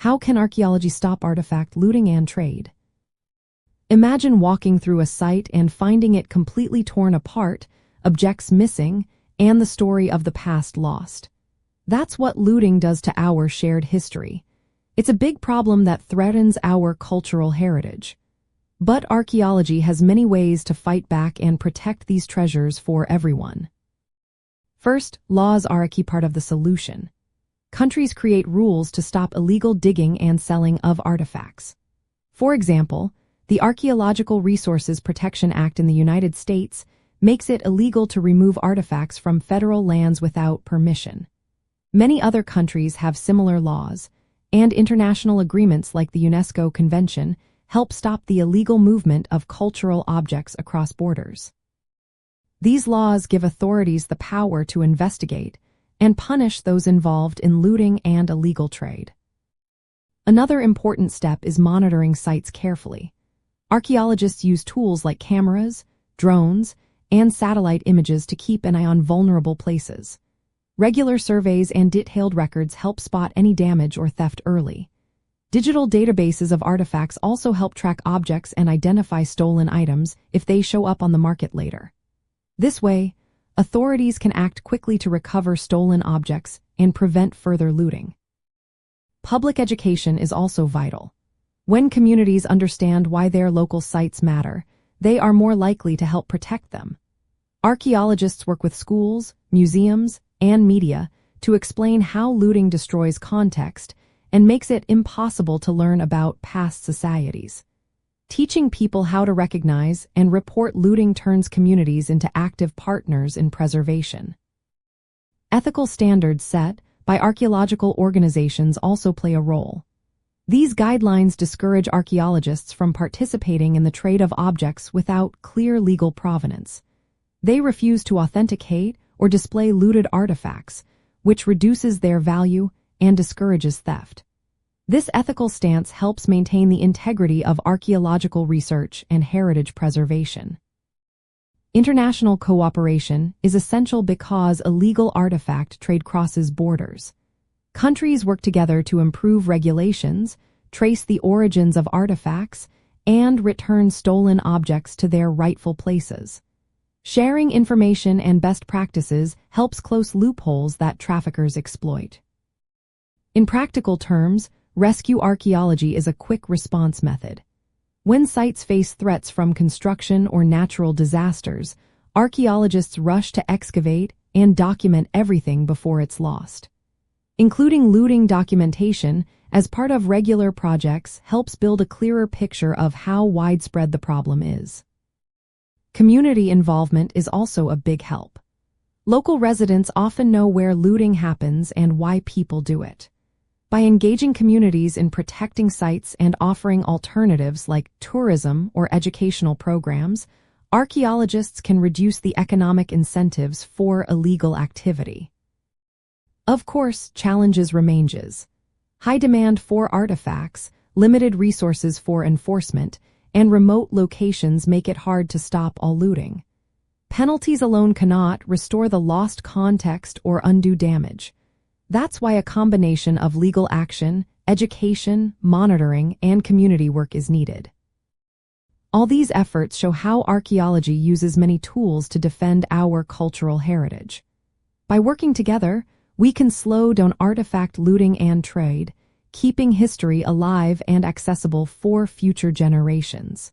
How can archaeology stop artifact looting and trade? Imagine walking through a site and finding it completely torn apart, objects missing, and the story of the past lost. That's what looting does to our shared history. It's a big problem that threatens our cultural heritage. But archaeology has many ways to fight back and protect these treasures for everyone. First, laws are a key part of the solution. Countries create rules to stop illegal digging and selling of artifacts. For example, the Archaeological Resources Protection Act in the United States makes it illegal to remove artifacts from federal lands without permission. Many other countries have similar laws, and international agreements like the UNESCO Convention help stop the illegal movement of cultural objects across borders. These laws give authorities the power to investigate and punish those involved in looting and illegal trade. Another important step is monitoring sites carefully. Archaeologists use tools like cameras, drones, and satellite images to keep an eye on vulnerable places. Regular surveys and detailed records help spot any damage or theft early. Digital databases of artifacts also help track objects and identify stolen items if they show up on the market later. This way, authorities can act quickly to recover stolen objects and prevent further looting. Public education is also vital. When communities understand why their local sites matter, they are more likely to help protect them. Archaeologists work with schools, museums, and media to explain how looting destroys context and makes it impossible to learn about past societies. Teaching people how to recognize and report looting turns communities into active partners in preservation. Ethical standards set by archaeological organizations also play a role. These guidelines discourage archaeologists from participating in the trade of objects without clear legal provenance. They refuse to authenticate or display looted artifacts, which reduces their value and discourages theft. This ethical stance helps maintain the integrity of archaeological research and heritage preservation. International cooperation is essential because illegal artifact trade crosses borders. Countries work together to improve regulations, trace the origins of artifacts, and return stolen objects to their rightful places. Sharing information and best practices helps close loopholes that traffickers exploit. In practical terms, rescue archaeology is a quick response method. When sites face threats from construction or natural disasters, archaeologists rush to excavate and document everything before it's lost. Including looting documentation as part of regular projects helps build a clearer picture of how widespread the problem is. Community involvement is also a big help. Local residents often know where looting happens and why people do it. By engaging communities in protecting sites and offering alternatives like tourism or educational programs, archaeologists can reduce the economic incentives for illegal activity. Of course, challenges remain. High demand for artifacts, limited resources for enforcement, and remote locations make it hard to stop all looting. Penalties alone cannot restore the lost context or undo damage. That's why a combination of legal action, education, monitoring, and community work is needed. All these efforts show how archaeology uses many tools to defend our cultural heritage. By working together, we can slow down artifact looting and trade, keeping history alive and accessible for future generations.